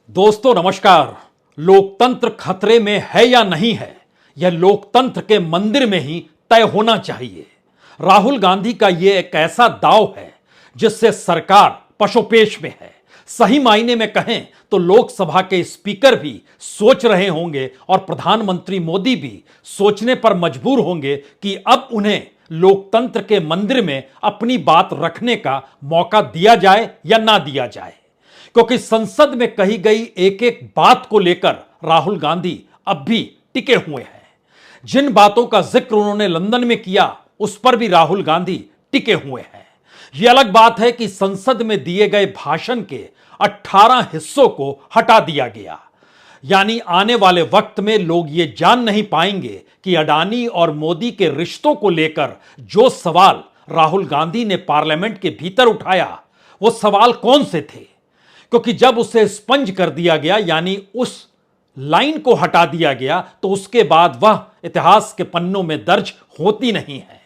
दोस्तों नमस्कार। लोकतंत्र खतरे में है या नहीं है, यह लोकतंत्र के मंदिर में ही तय होना चाहिए। राहुल गांधी का यह एक ऐसा दांव है जिससे सरकार पशोपेश में है। सही मायने में कहें तो लोकसभा के स्पीकर भी सोच रहे होंगे और प्रधानमंत्री मोदी भी सोचने पर मजबूर होंगे कि अब उन्हें लोकतंत्र के मंदिर में अपनी बात रखने का मौका दिया जाए या ना दिया जाए, क्योंकि संसद में कही गई एक एक बात को लेकर राहुल गांधी अब भी टिके हुए हैं। जिन बातों का जिक्र उन्होंने लंदन में किया उस पर भी राहुल गांधी टिके हुए हैं। यह अलग बात है कि संसद में दिए गए भाषण के 18 हिस्सों को हटा दिया गया, यानी आने वाले वक्त में लोग ये जान नहीं पाएंगे कि अडानी और मोदी के रिश्तों को लेकर जो सवाल राहुल गांधी ने पार्लियामेंट के भीतर उठाया वो सवाल कौन से थे, क्योंकि जब उसे स्पंज कर दिया गया यानी उस लाइन को हटा दिया गया तो उसके बाद वह इतिहास के पन्नों में दर्ज होती नहीं है।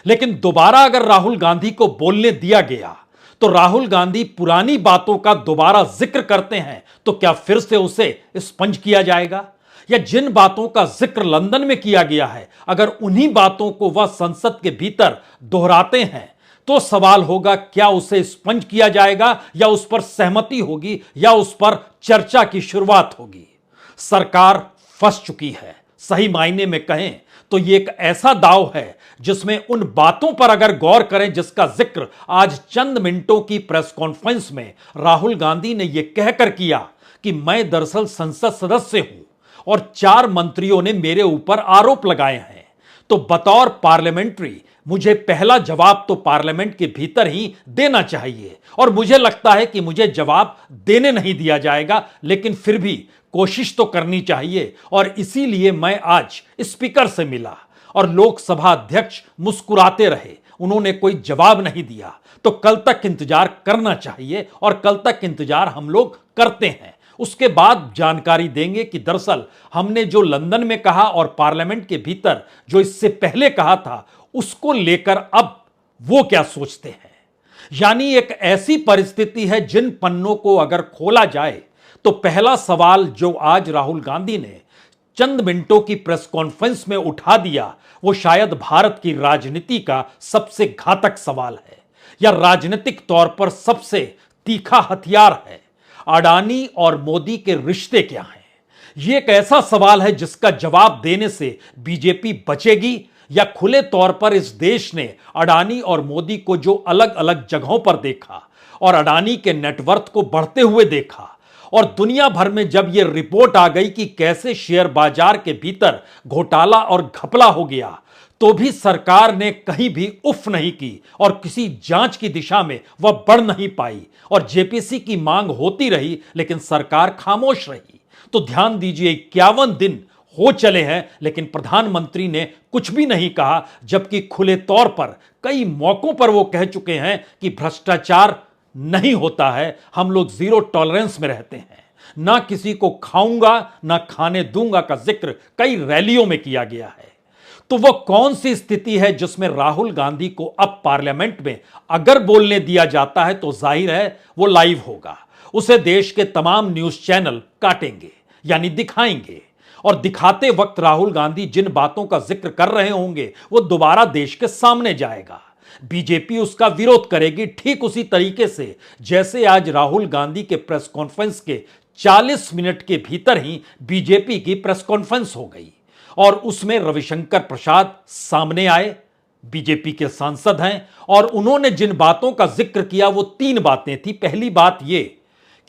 लेकिन दोबारा अगर राहुल गांधी को बोलने दिया गया तो राहुल गांधी पुरानी बातों का दोबारा जिक्र करते हैं तो क्या फिर से उसे स्पंज किया जाएगा? या जिन बातों का जिक्र लंदन में किया गया है अगर उन्हीं बातों को वह संसद के भीतर दोहराते हैं तो सवाल होगा क्या उसे स्पंज किया जाएगा या उस पर सहमति होगी या उस पर चर्चा की शुरुआत होगी। सरकार फंस चुकी है। सही मायने में कहें तो यह एक ऐसा दांव है जिसमें उन बातों पर अगर गौर करें जिसका जिक्र आज चंद मिनटों की प्रेस कॉन्फ्रेंस में राहुल गांधी ने यह कहकर किया कि मैं दरअसल संसद सदस्य हूं और 4 मंत्रियों ने मेरे ऊपर आरोप लगाए हैं, तो बतौर पार्लियामेंट्री मुझे पहला जवाब तो पार्लियामेंट के भीतर ही देना चाहिए और मुझे लगता है कि मुझे जवाब देने नहीं दिया जाएगा, लेकिन फिर भी कोशिश तो करनी चाहिए। और इसीलिए मैं आज स्पीकर से मिला और लोकसभा अध्यक्ष मुस्कुराते रहे, उन्होंने कोई जवाब नहीं दिया। तो कल तक इंतजार करना चाहिए और कल तक इंतजार हम लोग करते हैं। उसके बाद जानकारी देंगे कि दरअसल हमने जो लंदन में कहा और पार्लियामेंट के भीतर जो इससे पहले कहा था उसको लेकर अब वो क्या सोचते हैं। यानी एक ऐसी परिस्थिति है जिन पन्नों को अगर खोला जाए तो पहला सवाल जो आज राहुल गांधी ने चंद मिनटों की प्रेस कॉन्फ्रेंस में उठा दिया वो शायद भारत की राजनीति का सबसे घातक सवाल है या राजनीतिक तौर पर सबसे तीखा हथियार है। अडानी और मोदी के रिश्ते क्या हैं? यह एक ऐसा सवाल है जिसका जवाब देने से बीजेपी बचेगी या खुले तौर पर इस देश ने अडानी और मोदी को जो अलग अलग जगहों पर देखा और अडानी के नेटवर्थ को बढ़ते हुए देखा और दुनिया भर में जब यह रिपोर्ट आ गई कि कैसे शेयर बाजार के भीतर घोटाला और घपला हो गया तो भी सरकार ने कहीं भी उफ नहीं की और किसी जांच की दिशा में वह बढ़ नहीं पाई और जेपीसी की मांग होती रही लेकिन सरकार खामोश रही। तो ध्यान दीजिए 51 दिन हो चले हैं लेकिन प्रधानमंत्री ने कुछ भी नहीं कहा, जबकि खुले तौर पर कई मौकों पर वो कह चुके हैं कि भ्रष्टाचार नहीं होता है, हम लोग जीरो टॉलरेंस में रहते हैं, ना किसी को खाऊंगा ना खाने दूंगा का जिक्र कई रैलियों में किया गया है। तो वो कौन सी स्थिति है जिसमें राहुल गांधी को अब पार्लियामेंट में अगर बोलने दिया जाता है तो जाहिर है वो लाइव होगा, उसे देश के तमाम न्यूज चैनल काटेंगे यानी दिखाएंगे और दिखाते वक्त राहुल गांधी जिन बातों का जिक्र कर रहे होंगे वो दोबारा देश के सामने जाएगा। बीजेपी उसका विरोध करेगी ठीक उसी तरीके से जैसे आज राहुल गांधी के प्रेस कॉन्फ्रेंस के 40 मिनट के भीतर ही बीजेपी की प्रेस कॉन्फ्रेंस हो गई और उसमें रविशंकर प्रसाद सामने आए, बीजेपी के सांसद हैं और उन्होंने जिन बातों का जिक्र किया वो 3 बातें थी। पहली बात यह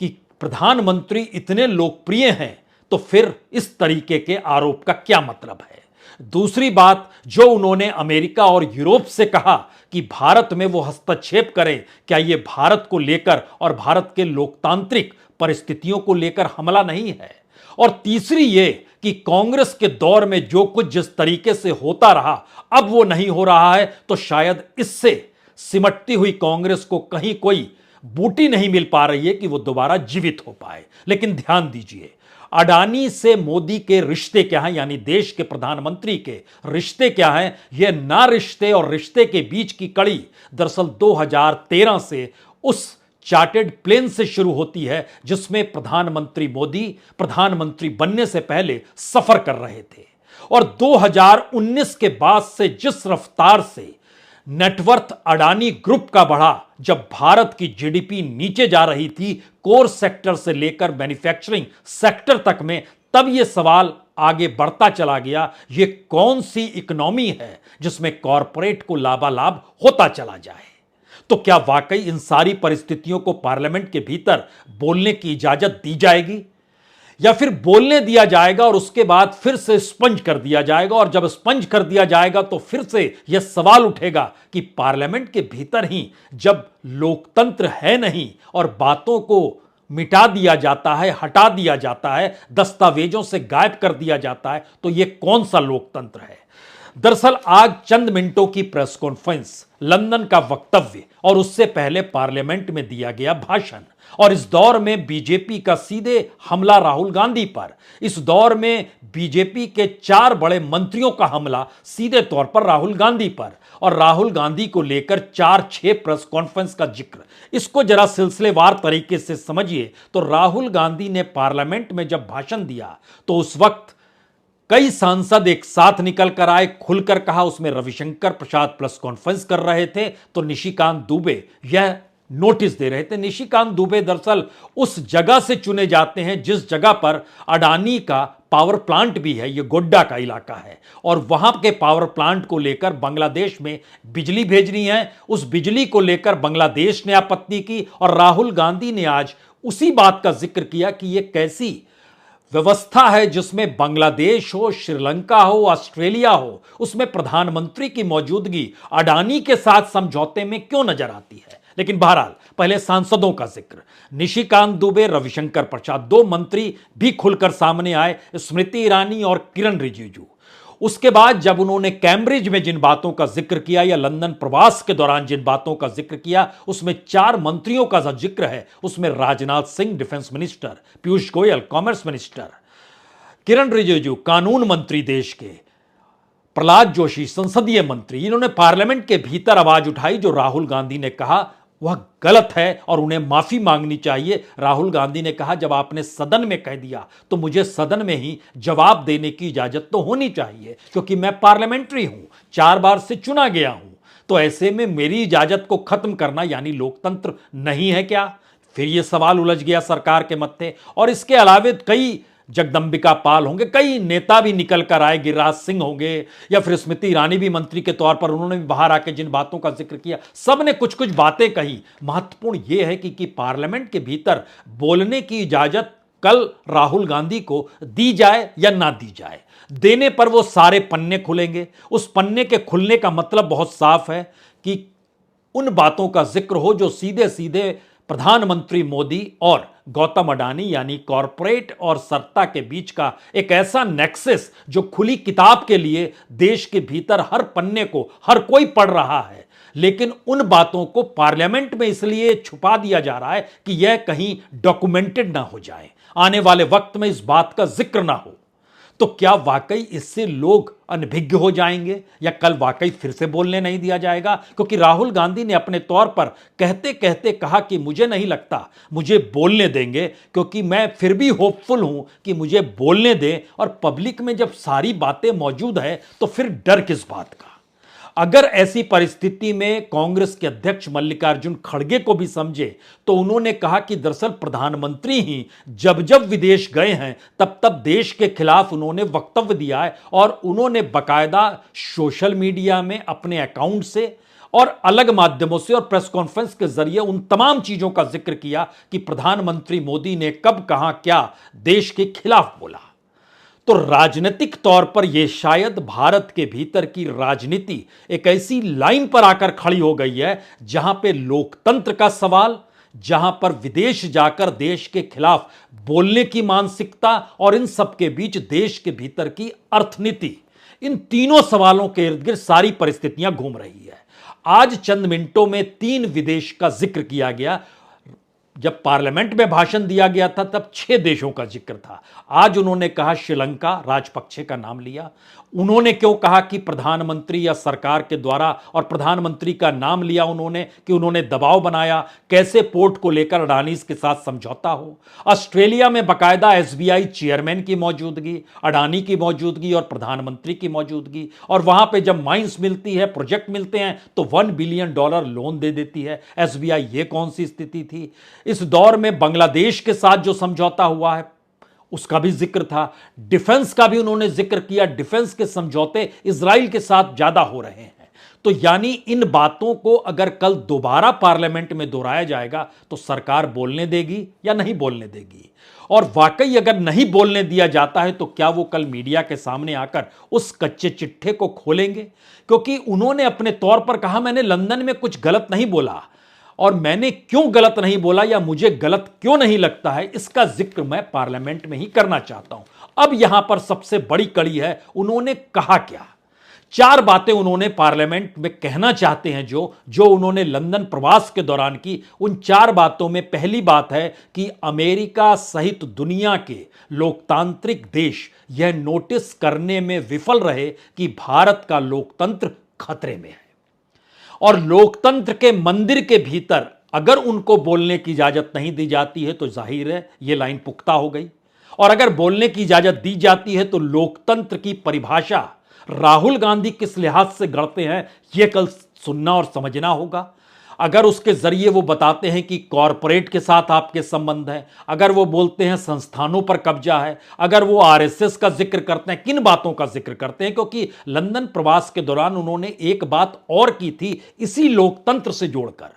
कि प्रधानमंत्री इतने लोकप्रिय हैं तो फिर इस तरीके के आरोप का क्या मतलब है। दूसरी बात जो उन्होंने अमेरिका और यूरोप से कहा कि भारत में वो हस्तक्षेप करें, क्या ये भारत को लेकर और भारत के लोकतांत्रिक परिस्थितियों को लेकर हमला नहीं है। और तीसरी ये कि कांग्रेस के दौर में जो कुछ जिस तरीके से होता रहा अब वो नहीं हो रहा है तो शायद इससे सिमटती हुई कांग्रेस को कहीं कोई बूटी नहीं मिल पा रही है कि वो दोबारा जीवित हो पाए। लेकिन ध्यान दीजिए अडानी से मोदी के रिश्ते क्या हैं, यानी देश के प्रधानमंत्री के रिश्ते क्या हैं, यह ना रिश्ते और रिश्ते के बीच की कड़ी दरअसल 2013 से उस चार्टेड प्लेन से शुरू होती है, जिसमें प्रधानमंत्री मोदी प्रधानमंत्री बनने से पहले सफर कर रहे थे। और 2019 के बाद से जिस रफ्तार से नेटवर्थ अडानी ग्रुप का बढ़ा, जब भारत की जीडीपी नीचे जा रही थी कोर सेक्टर से लेकर मैन्युफैक्चरिंग सेक्टर तक में, तब यह सवाल आगे बढ़ता चला गया, यह कौन सी इकोनॉमी है जिसमें कॉरपोरेट को लाभालाभ होता चला जाए। तो क्या वाकई इन सारी परिस्थितियों को पार्लियामेंट के भीतर बोलने की इजाजत दी जाएगी, या फिर बोलने दिया जाएगा और उसके बाद फिर से स्पंज कर दिया जाएगा? और जब स्पंज कर दिया जाएगा तो फिर से यह सवाल उठेगा कि पार्लियामेंट के भीतर ही जब लोकतंत्र है नहीं और बातों को मिटा दिया जाता है, हटा दिया जाता है, दस्तावेजों से गायब कर दिया जाता है, तो यह कौन सा लोकतंत्र है? दरअसल आज चंद मिनटों की प्रेस कॉन्फ्रेंस, लंदन का वक्तव्य और उससे पहले पार्लियामेंट में दिया गया भाषण, और इस दौर में बीजेपी का सीधे हमला राहुल गांधी पर, इस दौर में बीजेपी के 4 बड़े मंत्रियों का हमला सीधे तौर पर राहुल गांधी पर, और राहुल गांधी को लेकर 4-6 प्रेस कॉन्फ्रेंस का जिक्र। इसको जरा सिलसिलेवार तरीके से समझिए तो राहुल गांधी ने पार्लियामेंट में जब भाषण दिया तो उस वक्त कई सांसद एक साथ निकल कर आए, खुलकर कहा। उसमें रविशंकर प्रसाद प्रेस कॉन्फ्रेंस कर रहे थे तो निशिकांत दुबे यह नोटिस दे रहे थे। निशिकांत दुबे दरअसल उस जगह से चुने जाते हैं जिस जगह पर अडानी का पावर प्लांट भी है, यह गोड्डा का इलाका है, और वहां के पावर प्लांट को लेकर बांग्लादेश में बिजली भेजनी है। उस बिजली को लेकर बांग्लादेश ने आपत्ति की, और राहुल गांधी ने आज उसी बात का जिक्र किया कि यह कैसी व्यवस्था है जिसमें बांग्लादेश हो, श्रीलंका हो, ऑस्ट्रेलिया हो, उसमें प्रधानमंत्री की मौजूदगी अडानी के साथ समझौते में क्यों नजर आती है। लेकिन बहरहाल पहले सांसदों का जिक्र। निशिकांत दुबे, रविशंकर प्रसाद, 2 मंत्री भी खुलकर सामने आए, स्मृति ईरानी और किरण रिजिजू। उसके बाद जब उन्होंने कैम्ब्रिज में जिन बातों का जिक्र किया या लंदन प्रवास के दौरान जिन बातों का जिक्र किया, उसमें 4 मंत्रियों का जिक्र है। उसमें Rajnath Singh defence minister, Piyush Goyal commerce minister, Kiren Rijiju कानून मंत्री देश के, प्रहलाद जोशी संसदीय मंत्री। इन्होंने पार्लियामेंट के भीतर आवाज उठाई। जो राहुल गांधी ने कहा वह गलत है और उन्हें माफी मांगनी चाहिए। राहुल गांधी ने कहा जब आपने सदन में कह दिया तो मुझे सदन में ही जवाब देने की इजाजत तो होनी चाहिए, क्योंकि मैं पार्लियामेंट्री हूं, 4 बार से चुना गया हूं। तो ऐसे में मेरी इजाजत को खत्म करना यानी लोकतंत्र नहीं है क्या? फिर यह सवाल उलझ गया सरकार के मत्थे। और इसके अलावा कई जगदंबिका पाल होंगे, कई नेता भी निकल कर आए, गिरिराज सिंह होंगे, या फिर स्मृति ईरानी भी मंत्री के तौर पर, उन्होंने भी बाहर आके जिन बातों का जिक्र किया, सब ने कुछ कुछ बातें कही। महत्वपूर्ण यह है कि पार्लियामेंट के भीतर बोलने की इजाजत कल राहुल गांधी को दी जाए या ना दी जाए। देने पर वो सारे पन्ने खुलेंगे। उस पन्ने के खुलने का मतलब बहुत साफ है कि उन बातों का जिक्र हो जो सीधे सीधे प्रधानमंत्री मोदी और गौतम अडानी यानी कॉरपोरेट और सत्ता के बीच का एक ऐसा नेक्सस जो खुली किताब के लिए देश के भीतर हर पन्ने को हर कोई पढ़ रहा है, लेकिन उन बातों को पार्लियामेंट में इसलिए छुपा दिया जा रहा है कि यह कहीं डॉक्यूमेंटेड ना हो जाए, आने वाले वक्त में इस बात का जिक्र ना हो। तो क्या वाकई इससे लोग अनभिज्ञ हो जाएंगे या कल वाकई फिर से बोलने नहीं दिया जाएगा? क्योंकि राहुल गांधी ने अपने तौर पर कहते कहते कहा कि मुझे नहीं लगता मुझे बोलने देंगे, क्योंकि मैं फिर भी होपफुल हूं कि मुझे बोलने दें। और पब्लिक में जब सारी बातें मौजूद है तो फिर डर किस बात का? अगर ऐसी परिस्थिति में कांग्रेस के अध्यक्ष मल्लिकार्जुन खड़गे को भी समझे तो उन्होंने कहा कि दरअसल प्रधानमंत्री ही जब जब विदेश गए हैं तब तब देश के खिलाफ उन्होंने वक्तव्य दिया है, और उन्होंने बकायदा सोशल मीडिया में अपने अकाउंट से और अलग माध्यमों से और प्रेस कॉन्फ्रेंस के जरिए उन तमाम चीजों का जिक्र किया कि प्रधानमंत्री मोदी ने कब कहां क्या देश के खिलाफ बोला। तो राजनीतिक तौर पर यह शायद भारत के भीतर की राजनीति एक ऐसी लाइन पर आकर खड़ी हो गई है जहां पे लोकतंत्र का सवाल, जहां पर विदेश जाकर देश के खिलाफ बोलने की मानसिकता और इन सब के बीच देश के भीतर की अर्थनीति, इन तीनों सवालों के इर्द गिर्द सारी परिस्थितियां घूम रही है। आज चंद मिनटों में 3 विदेश का जिक्र किया गया। जब पार्लियामेंट में भाषण दिया गया था तब 6 देशों का जिक्र था। आज उन्होंने कहा श्रीलंका, राजपक्षे का नाम लिया। उन्होंने क्यों कहा कि प्रधानमंत्री या सरकार के द्वारा, और प्रधानमंत्री का नाम लिया उन्होंने कि उन्होंने दबाव बनाया, कैसे पोर्ट को लेकर अडानीज के साथ समझौता हो। ऑस्ट्रेलिया में बाकायदा एसबीआई चेयरमैन की मौजूदगी, अडानी की मौजूदगी और प्रधानमंत्री की मौजूदगी, और वहां पे जब माइंस मिलती है, प्रोजेक्ट मिलते हैं तो $1 बिलियन लोन दे देती है एसबीआई। ये कौन सी स्थिति थी। इस दौर में बांग्लादेश के साथ जो समझौता हुआ है उसका भी जिक्र था। डिफेंस का भी उन्होंने जिक्र किया। डिफेंस के समझौते इजराइल के साथ ज्यादा हो रहे हैं। तो यानी इन बातों को अगर कल दोबारा पार्लियामेंट में दोहराया जाएगा तो सरकार बोलने देगी या नहीं बोलने देगी। और वाकई अगर नहीं बोलने दिया जाता है तो क्या वो कल मीडिया के सामने आकर उस कच्चे चिट्ठे को खोलेंगे। क्योंकि उन्होंने अपने तौर पर कहा मैंने लंदन में कुछ गलत नहीं बोला, और मैंने क्यों गलत नहीं बोला या मुझे गलत क्यों नहीं लगता है इसका जिक्र मैं पार्लियामेंट में ही करना चाहता हूं। अब यहां पर सबसे बड़ी कड़ी है उन्होंने कहा क्या। 4 बातें उन्होंने पार्लियामेंट में कहना चाहते हैं जो उन्होंने लंदन प्रवास के दौरान की। उन 4 बातों में पहली बात है कि अमेरिका सहित दुनिया के लोकतांत्रिक देश यह नोटिस करने में विफल रहे कि भारत का लोकतंत्र खतरे में है, और लोकतंत्र के मंदिर के भीतर अगर उनको बोलने की इजाजत नहीं दी जाती है तो जाहिर है यह लाइन पुख्ता हो गई। और अगर बोलने की इजाजत दी जाती है तो लोकतंत्र की परिभाषा राहुल गांधी किस लिहाज से गढ़ते हैं यह कल सुनना और समझना होगा। अगर उसके जरिए वो बताते हैं कि कॉरपोरेट के साथ आपके संबंध हैं, अगर वो बोलते हैं संस्थानों पर कब्जा है, अगर वो आरएसएस का जिक्र करते हैं, किन बातों का जिक्र करते हैं। क्योंकि लंदन प्रवास के दौरान उन्होंने एक बात और की थी इसी लोकतंत्र से जोड़कर।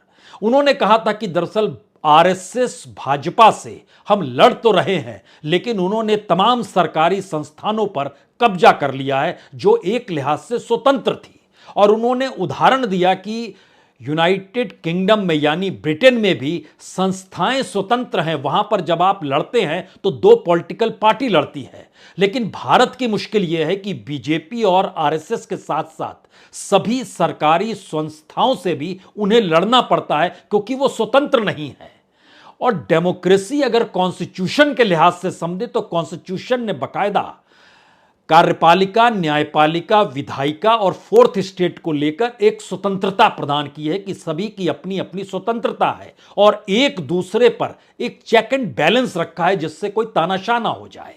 उन्होंने कहा था कि दरअसल आरएसएस भाजपा से हम लड़ तो रहे हैं लेकिन उन्होंने तमाम सरकारी संस्थानों पर कब्जा कर लिया है जो एक लिहाज से स्वतंत्र थी। और उन्होंने उदाहरण दिया कि यूनाइटेड किंगडम में यानी ब्रिटेन में भी संस्थाएं स्वतंत्र हैं। वहां पर जब आप लड़ते हैं तो 2 पॉलिटिकल पार्टी लड़ती है, लेकिन भारत की मुश्किल यह है कि बीजेपी और आरएसएस के साथ साथ सभी सरकारी संस्थाओं से भी उन्हें लड़ना पड़ता है क्योंकि वो स्वतंत्र नहीं है। और डेमोक्रेसी अगर कॉन्स्टिट्यूशन के लिहाज से समझे तो कॉन्स्टिट्यूशन ने बाकायदा कार्यपालिका, न्यायपालिका, विधायिका और 4th स्टेट को लेकर एक स्वतंत्रता प्रदान की है कि सभी की अपनी अपनी स्वतंत्रता है और एक दूसरे पर एक चेक एंड बैलेंस रखा है जिससे कोई तानाशाह ना हो जाए।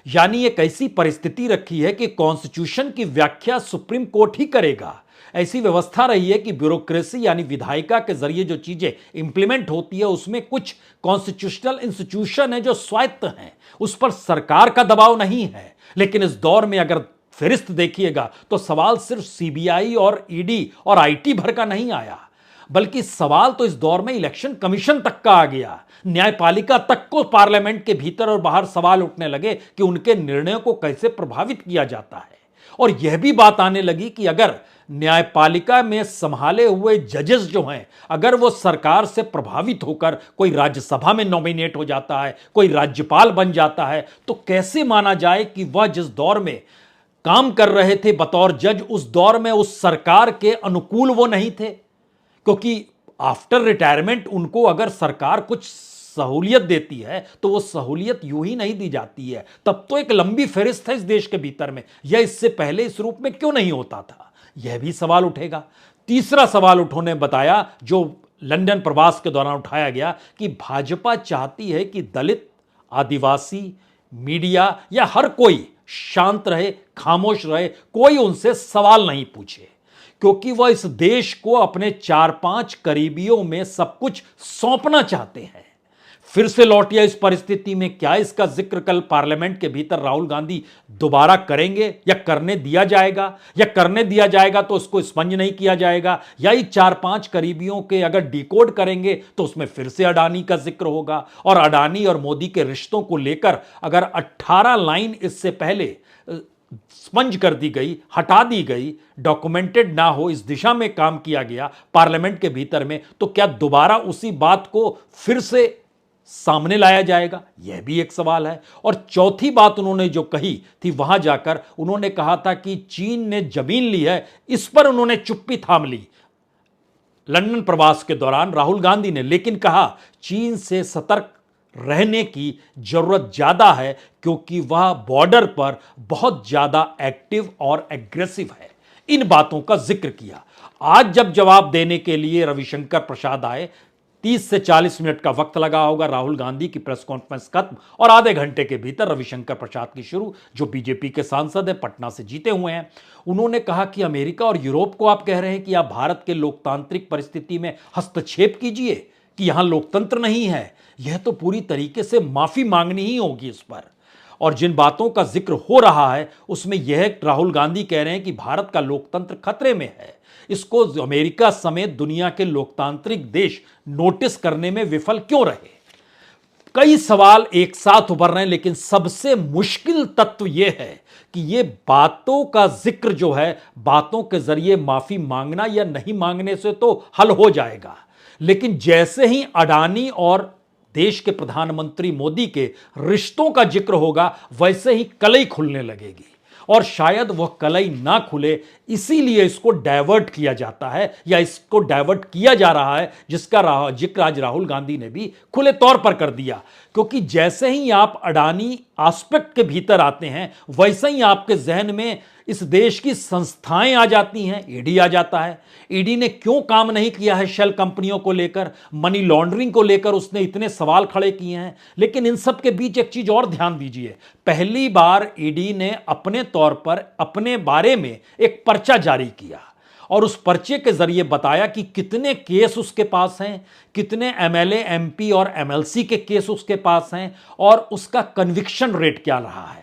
यानी एक ऐसी परिस्थिति रखी है कि कॉन्स्टिट्यूशन की व्याख्या सुप्रीम कोर्ट ही करेगा। ऐसी व्यवस्था रही है कि ब्यूरोक्रेसी यानी विधायिका के जरिए जो चीजें इंप्लीमेंट होती है उसमें कुछ कॉन्स्टिट्यूशनल इंस्टीट्यूशन है जो स्वायत्त हैं, उस पर सरकार का दबाव नहीं है। लेकिन इस दौर में अगर फहरिस्त देखिएगा तो सवाल सिर्फ सीबीआई और ईडी और आईटी भर का नहीं आया, बल्कि सवाल तो इस दौर में इलेक्शन कमीशन तक का आ गया। न्यायपालिका तक को पार्लियामेंट के भीतर और बाहर सवाल उठने लगे कि उनके निर्णयों को कैसे प्रभावित किया जाता है। और यह भी बात आने लगी कि अगर न्यायपालिका में संभाले हुए जजेस जो हैं अगर वो सरकार से प्रभावित होकर कोई राज्यसभा में नॉमिनेट हो जाता है, कोई राज्यपाल बन जाता है, तो कैसे माना जाए कि वह जिस दौर में काम कर रहे थे बतौर जज उस दौर में उस सरकार के अनुकूल वो नहीं थे। क्योंकि आफ्टर रिटायरमेंट उनको अगर सरकार कुछ सहूलियत देती है तो वो सहूलियत यूं ही नहीं दी जाती है, तब तो एक लंबी फहरिस्त है इस देश के भीतर में। यह इससे पहले इस रूप में क्यों नहीं होता था, यह भी सवाल उठेगा। तीसरा सवाल उन्होंने बताया जो लंदन प्रवास के दौरान उठाया गया कि भाजपा चाहती है कि दलित, आदिवासी, मीडिया या हर कोई शांत रहे, खामोश रहे, कोई उनसे सवाल नहीं पूछे, क्योंकि वह इस देश को अपने 4-5 करीबियों में सब कुछ सौंपना चाहते हैं। फिर से लौटिया इस परिस्थिति में क्या इसका जिक्र कल पार्लियामेंट के भीतर राहुल गांधी दोबारा करेंगे या करने दिया जाएगा, या करने दिया जाएगा तो उसको स्पंज नहीं किया जाएगा, या ये 4-5 करीबियों के अगर डिकोड करेंगे तो उसमें फिर से अडानी का जिक्र होगा। और अडानी और मोदी के रिश्तों को लेकर अगर 18 लाइन इससे पहले स्पंज कर दी गई, हटा दी गई, डॉक्यूमेंटेड ना हो, इस दिशा में काम किया गया पार्लियामेंट के भीतर में, तो क्या दोबारा उसी बात को फिर से सामने लाया जाएगा, यह भी एक सवाल है। और चौथी बात उन्होंने जो कही थी वहां जाकर उन्होंने कहा था कि चीन ने जमीन ली है, इस पर उन्होंने चुप्पी थाम ली। लंदन प्रवास के दौरान राहुल गांधी ने, लेकिन कहा चीन से सतर्क रहने की जरूरत ज्यादा है क्योंकि वह बॉर्डर पर बहुत ज्यादा एक्टिव और एग्रेसिव है। इन बातों का जिक्र किया। आज जब जवाब देने के लिए रविशंकर प्रसाद आए, 30 से 40 मिनट का वक्त लगा होगा। राहुल गांधी की प्रेस कॉन्फ्रेंस खत्म और आधे घंटे के भीतर रविशंकर प्रसाद की शुरू, जो बीजेपी के सांसद हैं, पटना से जीते हुए हैं। उन्होंने कहा कि अमेरिका और यूरोप को आप कह रहे हैं कि आप भारत के लोकतांत्रिक परिस्थिति में हस्तक्षेप कीजिए, कि यहां लोकतंत्र नहीं है। यह तो पूरी तरीके से माफी मांगनी ही होगी इस पर। और जिन बातों का जिक्र हो रहा है उसमें यह राहुल गांधी कह रहे हैं कि भारत का लोकतंत्र खतरे में है। इसको अमेरिका समेत दुनिया के लोकतांत्रिक देश नोटिस करने में विफल क्यों रहे। कई सवाल एक साथ उभर रहे हैं, लेकिन सबसे मुश्किल तत्व यह है कि यह बातों का जिक्र जो है, बातों के जरिए माफी मांगना या नहीं मांगने से तो हल हो जाएगा, लेकिन जैसे ही अडानी और देश के प्रधानमंत्री मोदी के रिश्तों का जिक्र होगा, वैसे ही कलई खुलने लगेगी। और शायद वह कलई ना खुले, इसीलिए इसको डाइवर्ट किया जाता है, या इसको डाइवर्ट किया जा रहा है, जिसका जिक्र आज राहुल गांधी ने भी खुले तौर पर कर दिया। क्योंकि जैसे ही आप अडानी एस्पेक्ट के भीतर आते हैं, वैसे ही आपके जहन में इस देश की संस्थाएं आ जाती हैं। ईडी आ जाता है। ईडी ने क्यों काम नहीं किया है शेल कंपनियों को लेकर, मनी लॉन्ड्रिंग को लेकर उसने इतने सवाल खड़े किए हैं। लेकिन इन सब के बीच एक चीज और ध्यान दीजिए, पहली बार ईडी ने अपने तौर पर अपने बारे में एक पर्चा जारी किया और उस पर्चे के जरिए बताया कि कितने केस उसके पास हैं, कितने एमएलए, एमपी और एमएलसी के केस उसके पास हैं और उसका कन्विक्शन रेट क्या रहा है।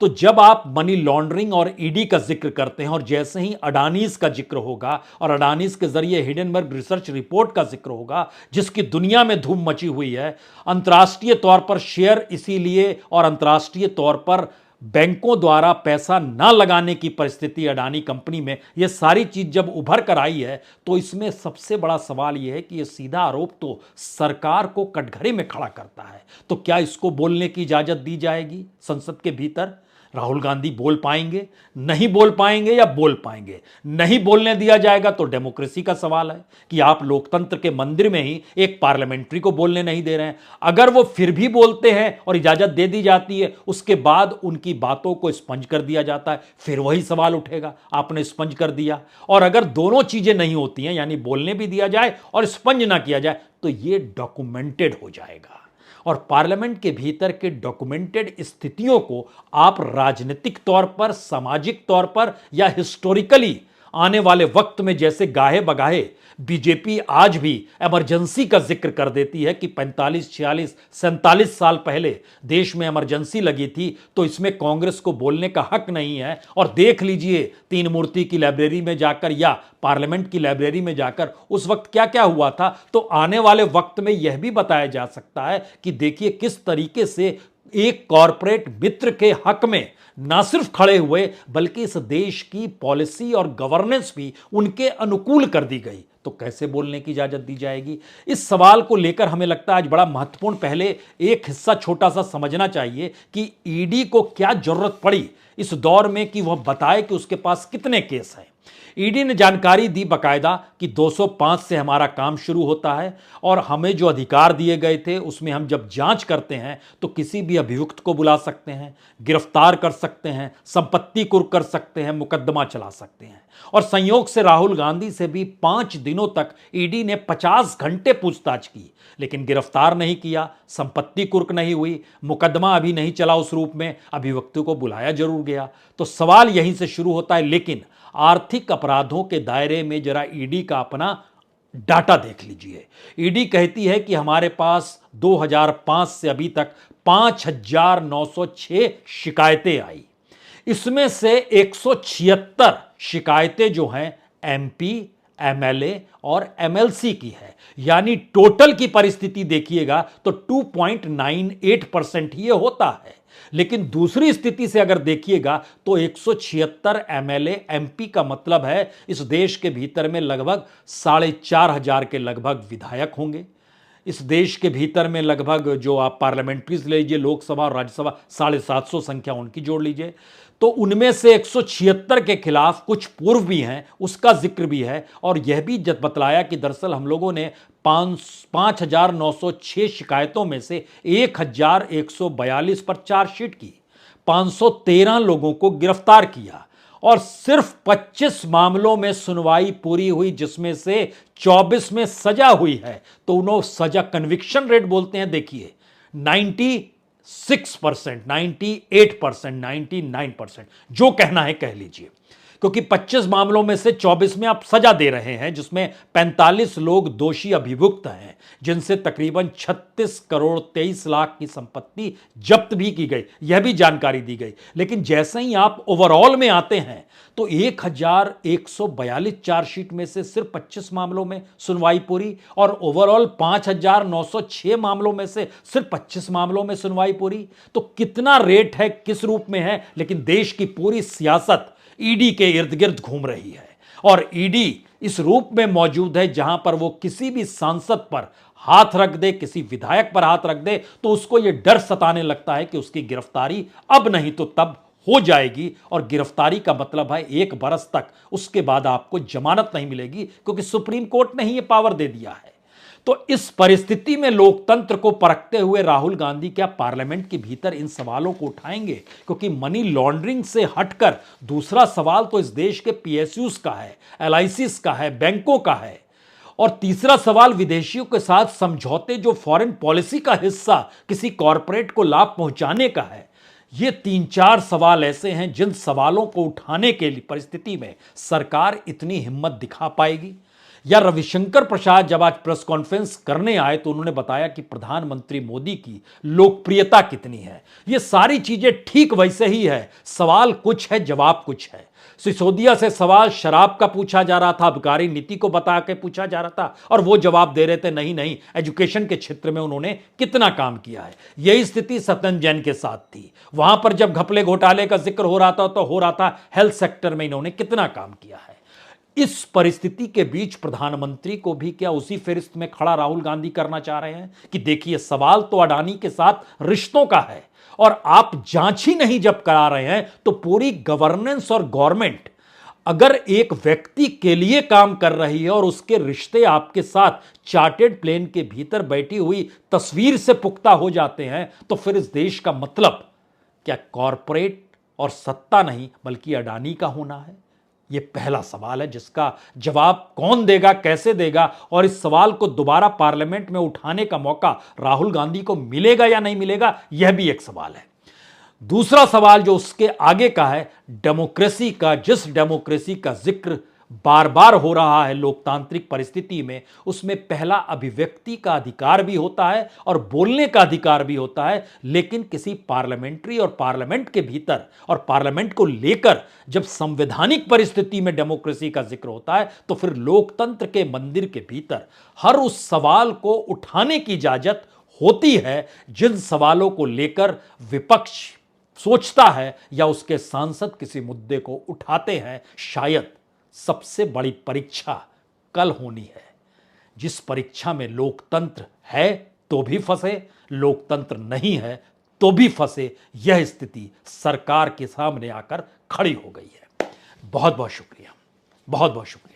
तो जब आप मनी लॉन्ड्रिंग और ईडी का जिक्र करते हैं और जैसे ही अडानीज का जिक्र होगा और अडानीज के जरिए हिडेनबर्ग रिसर्च रिपोर्ट का जिक्र होगा, जिसकी दुनिया में धूम मची हुई है, अंतर्राष्ट्रीय तौर पर शेयर इसीलिए और अंतर्राष्ट्रीय तौर पर बैंकों द्वारा पैसा ना लगाने की परिस्थिति अडानी कंपनी में, यह सारी चीज जब उभर कर आई है, तो इसमें सबसे बड़ा सवाल यह है कि यह सीधा आरोप तो सरकार को कटघरे में खड़ा करता है। तो क्या इसको बोलने की इजाजत दी जाएगी संसद के भीतर? राहुल गांधी बोल पाएंगे, नहीं बोल पाएंगे या बोल पाएंगे? नहीं बोलने दिया जाएगा तो डेमोक्रेसी का सवाल है कि आप लोकतंत्र के मंदिर में ही एक पार्लियामेंट्री को बोलने नहीं दे रहे हैं। अगर वो फिर भी बोलते हैं और इजाजत दे दी जाती है, उसके बाद उनकी बातों को स्पंज कर दिया जाता है, फिर वही सवाल उठेगा, आपने स्पंज कर दिया। और अगर दोनों चीजें नहीं होती हैं, यानी बोलने भी दिया जाए और स्पंज ना किया जाए, तो ये डॉक्यूमेंटेड हो जाएगा। और पार्लियामेंट के भीतर के डॉक्यूमेंटेड स्थितियों को आप राजनीतिक तौर पर, सामाजिक तौर पर या हिस्टोरिकली आने वाले वक्त में जैसे गाहे बगाहे बीजेपी आज भी इमरजेंसी का जिक्र कर देती है कि 45, 46, 47 साल पहले देश में इमरजेंसी लगी थी, तो इसमें कांग्रेस को बोलने का हक नहीं है। और देख लीजिए तीन मूर्ति की लाइब्रेरी में जाकर या पार्लियामेंट की लाइब्रेरी में जाकर उस वक्त क्या क्या हुआ था। तो आने वाले वक्त में यह भी बताया जा सकता है कि देखिए किस तरीके से एक कॉरपोरेट मित्र के हक में ना सिर्फ खड़े हुए, बल्कि इस देश की पॉलिसी और गवर्नेंस भी उनके अनुकूल कर दी गई। तो कैसे बोलने की इजाजत दी जाएगी? इस सवाल को लेकर हमें लगता है आज बड़ा महत्वपूर्ण पहले एक हिस्सा छोटा सा समझना चाहिए कि ईडी को क्या जरूरत पड़ी इस दौर में कि वह बताए कि उसके पास कितने केस हैं। ईडी ने जानकारी दी बकायदा कि 205 से हमारा काम शुरू होता है और हमें जो अधिकार दिए गए थे उसमें हम जब जांच करते हैं तो किसी भी अभियुक्त को बुला सकते हैं, गिरफ्तार कर सकते हैं, संपत्ति कुर्क कर सकते हैं, मुकदमा चला सकते हैं। और संयोग से राहुल गांधी से भी 5 दिनों तक ईडी ने 50 घंटे पूछताछ की, लेकिन गिरफ्तार नहीं किया, संपत्ति कुर्क नहीं हुई, मुकदमा अभी नहीं चला उस रूप में, अभियुक्त को बुलाया जरूर गया। तो सवाल यहीं से शुरू होता है। लेकिन आर्थिक अपराधों के दायरे में जरा ईडी का अपना डाटा देख लीजिए। ईडी कहती है कि हमारे पास 2005 से अभी तक 5,906 शिकायतें आई। इसमें से 176 शिकायतें जो हैं एमपी, एमएलए और एमएलसी की है। यानी टोटल की परिस्थिति देखिएगा तो 2.98% ही होता है। लेकिन दूसरी स्थिति से अगर देखिएगा तो 176 एमएलए, एमपी का मतलब है इस देश के भीतर में लगभग 4,500 के लगभग विधायक होंगे। इस देश के भीतर में लगभग जो आप पार्लियामेंट्रीज ले लीजिए, लोकसभा और राज्यसभा 750 संख्या उनकी जोड़ लीजिए, तो उनमें से 176 के खिलाफ कुछ पूर्व भी हैं, उसका जिक्र भी है। और यह भी बतलाया कि दरअसल हम लोगों ने 5,906 शिकायतों में से 1,142 पर चार्जशीट की, 513 लोगों को गिरफ्तार किया और सिर्फ 25 मामलों में सुनवाई पूरी हुई, जिसमें से 24 में सजा हुई है। तो उन्होंने सजा, कन्विक्शन रेट बोलते हैं, देखिए 96%, 98%, 99%, जो कहना है कह लीजिए, क्योंकि 25 मामलों में से 24 में आप सजा दे रहे हैं, जिसमें 45 लोग दोषी अभियुक्त हैं, जिनसे तकरीबन 36 करोड़ 23 लाख की संपत्ति जब्त भी की गई, यह भी जानकारी दी गई। लेकिन जैसे ही आप ओवरऑल में आते हैं तो 1,142 चार्जशीट में से सिर्फ 25 मामलों में सुनवाई पूरी, और ओवरऑल 5,906 मामलों में से सिर्फ 25 मामलों में सुनवाई पूरी। तो कितना रेट है, किस रूप में है, लेकिन देश की पूरी सियासत ईडी के इर्द गिर्द घूम रही है। और ईडी इस रूप में मौजूद है जहां पर वो किसी भी सांसद पर हाथ रख दे, किसी विधायक पर हाथ रख दे, तो उसको यह डर सताने लगता है कि उसकी गिरफ्तारी अब नहीं तो तब हो जाएगी। और गिरफ्तारी का मतलब है 1 बरस तक, उसके बाद आपको जमानत नहीं मिलेगी, क्योंकि सुप्रीम कोर्ट ने ही यह पावर दे दिया है। तो इस परिस्थिति में लोकतंत्र को परखते हुए राहुल गांधी क्या पार्लियामेंट के भीतर इन सवालों को उठाएंगे? क्योंकि मनी लॉन्ड्रिंग से हटकर दूसरा सवाल तो इस देश के पीएसयूज का है, एलआईसीज का है, बैंकों का है, और तीसरा सवाल विदेशियों के साथ समझौते, जो फॉरेन पॉलिसी का हिस्सा किसी कॉरपोरेट को लाभ पहुंचाने का है। ये 3-4 सवाल ऐसे हैं जिन सवालों को उठाने के लिए परिस्थिति में सरकार इतनी हिम्मत दिखा पाएगी। या रविशंकर प्रसाद जब आज प्रेस कॉन्फ्रेंस करने आए तो उन्होंने बताया कि प्रधानमंत्री मोदी की लोकप्रियता कितनी है। ये सारी चीजें ठीक वैसे ही है, सवाल कुछ है, जवाब कुछ है। सिसोदिया से सवाल शराब का पूछा जा रहा था, आबकारी नीति को बता के पूछा जा रहा था, और वो जवाब दे रहे थे नहीं नहीं, एजुकेशन के क्षेत्र में उन्होंने कितना काम किया है। यही स्थिति सत्यन जैन के साथ थी। वहां पर जब घपले घोटाले का जिक्र हो रहा था तो हो रहा था हेल्थ सेक्टर में इन्होंने कितना काम किया है। इस परिस्थिति के बीच प्रधानमंत्री को भी क्या उसी फहरिस्त में खड़ा राहुल गांधी करना चाह रहे हैं कि देखिए, सवाल तो अडानी के साथ रिश्तों का है, और आप जांच ही नहीं जब करा रहे हैं तो पूरी गवर्नेंस और गवर्नमेंट अगर एक व्यक्ति के लिए काम कर रही है और उसके रिश्ते आपके साथ चार्टेड प्लेन के भीतर बैठी हुई तस्वीर से पुख्ता हो जाते हैं, तो फिर इस देश का मतलब क्या कॉरपोरेट और सत्ता नहीं बल्कि अडानी का होना है? यह पहला सवाल है जिसका जवाब कौन देगा, कैसे देगा, और इस सवाल को दोबारा पार्लियामेंट में उठाने का मौका राहुल गांधी को मिलेगा या नहीं मिलेगा, यह भी एक सवाल है। दूसरा सवाल जो उसके आगे का है, डेमोक्रेसी का, जिस डेमोक्रेसी का जिक्र बार बार हो रहा है लोकतांत्रिक परिस्थिति में, उसमें पहला अभिव्यक्ति का अधिकार भी होता है और बोलने का अधिकार भी होता है। लेकिन किसी पार्लियामेंट्री और पार्लियामेंट के भीतर और पार्लियामेंट को लेकर जब संवैधानिक परिस्थिति में डेमोक्रेसी का जिक्र होता है, तो फिर लोकतंत्र के मंदिर के भीतर हर उस सवाल को उठाने की इजाजत होती है जिन सवालों को लेकर विपक्ष सोचता है या उसके सांसद किसी मुद्दे को उठाते हैं। शायद सबसे बड़ी परीक्षा कल होनी है, जिस परीक्षा में लोकतंत्र है तो भी फंसे, लोकतंत्र नहीं है तो भी फंसे। यह स्थिति सरकार के सामने आकर खड़ी हो गई है। बहुत बहुत शुक्रिया, बहुत बहुत शुक्रिया।